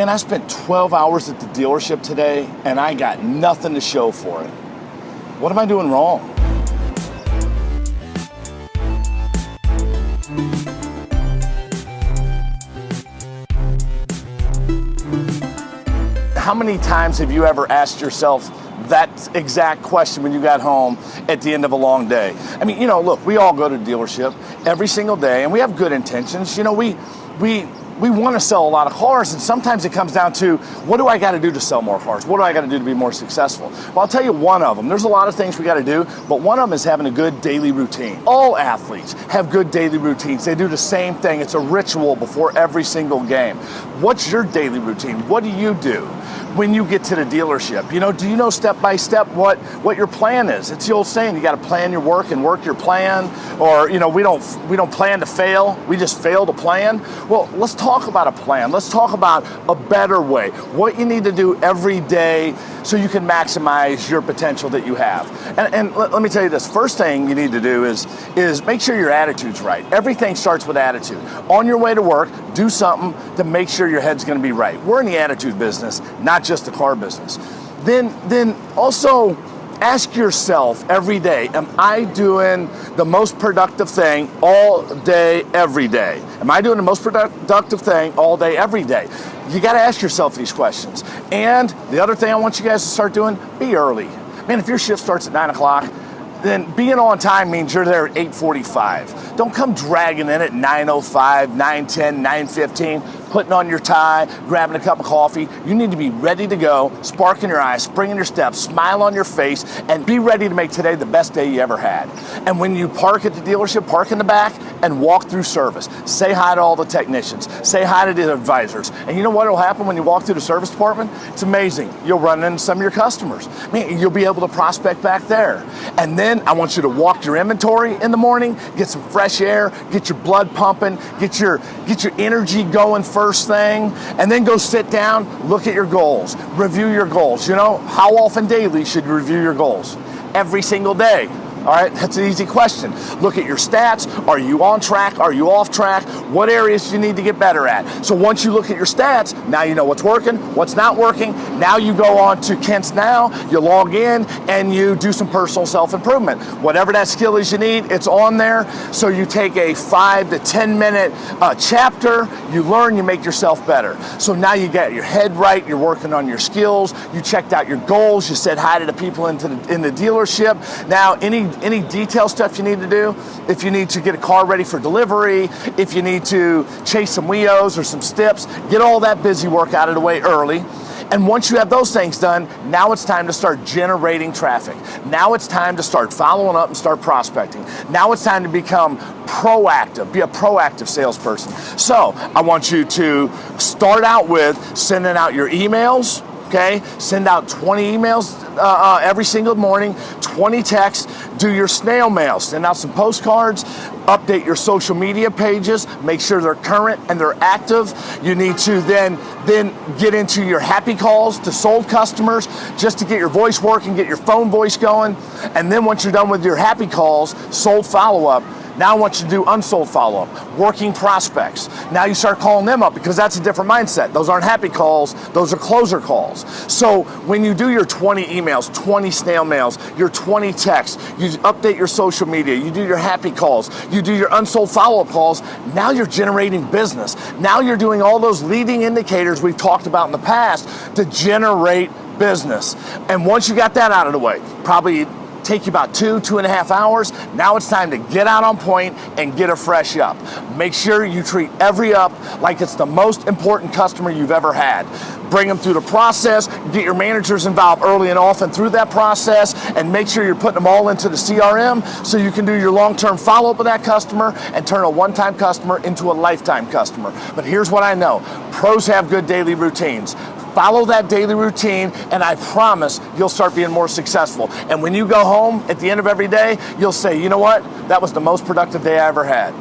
Man, I spent 12 hours at the dealership today and I got nothing to show for it. What am I doing wrong? How many times have you ever asked yourself that exact question when you got home at the end of a long day? I mean, look, we all go to the dealership every single day and we have good intentions. We want to sell a lot of cars, and sometimes it comes down to, what do I got to do to sell more cars? What do I got to do to be more successful? Well, I'll tell you one of them. There's a lot of things we got to do, but one of them is having a good daily routine. All athletes have good daily routines. They do the same thing. It's a ritual before every single game. What's your daily routine? What do you do when you get to the dealership? Do you know step by step what your plan is? It's the old saying, you got to plan your work and work your plan, or we don't plan to fail, we just fail to plan. Well, let's talk about a plan. Let's talk about a better way, what you need to do every day so you can maximize your potential that you have. And let me tell you this, first thing you need to do is make sure your attitude's right. Everything starts with attitude. On your way to work, do something to make sure your head's going to be right. We're in the attitude business, not just the car business. Then also ask yourself every day, am I doing the most productive thing all day, every day? Am I doing the most productive thing all day, every day? You got to ask yourself these questions. And the other thing I want you guys to start doing, be early. Man, if your shift starts at 9 o'clock, then being on time means you're there at 8:45. Don't come dragging in at 9:05, 9:10, 9:15, putting on your tie, grabbing a cup of coffee. You need to be ready to go, spark in your eyes, spring in your step, smile on your face, and be ready to make today the best day you ever had. And when you park at the dealership, park in the back and walk through service. Say hi to all the technicians. Say hi to the advisors. And you know what will happen when you walk through the service department? It's amazing. You'll run into some of your customers. Man, you'll be able to prospect back there. And then I want you to walk your inventory in the morning, get some fresh air, get your blood pumping, get your energy going first thing, and then go sit down, look at your goals, review your goals. How often daily should you review your goals? Every single day. All right, that's an easy question. Look at your stats. Are you on track? Are you off track? What areas do you need to get better at? So once you look at your stats, now you know what's working, what's not working. Now you go on to Kintz Now, you log in, and you do some personal self-improvement. Whatever that skill is you need, it's on there. So you take a 5 to 10 minute chapter, you learn, you make yourself better. So now you get your head right, you're working on your skills, you checked out your goals, you said hi to the people in the dealership. Now any detail stuff you need to do, if you need to get a car ready for delivery, if you need to chase some WIOs or some steps, get all that busy work out of the way early. And once you have those things done, now it's time to start generating traffic. Now it's time to start following up and start prospecting. Now it's time to become proactive, be a proactive salesperson. So I want you to start out with sending out your emails. Okay, send out 20 emails every single morning, 20 texts, do your snail mail, send out some postcards, update your social media pages, make sure they're current and they're active. You need to then get into your happy calls to sold customers just to get your voice working, get your phone voice going. And then once you're done with your happy calls, sold follow-up, now I want you to do unsold follow-up, working prospects. Now you start calling them up because that's a different mindset. Those aren't happy calls, those are closer calls. So when you do your 20 emails, 20 snail mails, your 20 texts, you update your social media, you do your happy calls, you do your unsold follow-up calls, now you're generating business. Now you're doing all those leading indicators we've talked about in the past to generate business. And once you got that out of the way, probably take you about 2.5 hours. Now it's time to get out on point and get a fresh up. Make sure you treat every up like it's the most important customer you've ever had. Bring them through the process, get your managers involved early and often through that process, and make sure you're putting them all into the CRM so you can do your long-term follow-up with that customer and turn a one-time customer into a lifetime customer. But here's what I know. Pros have good daily routines. Follow that daily routine, and I promise you'll start being more successful. And when you go home at the end of every day, you'll say, you know what? That was the most productive day I ever had.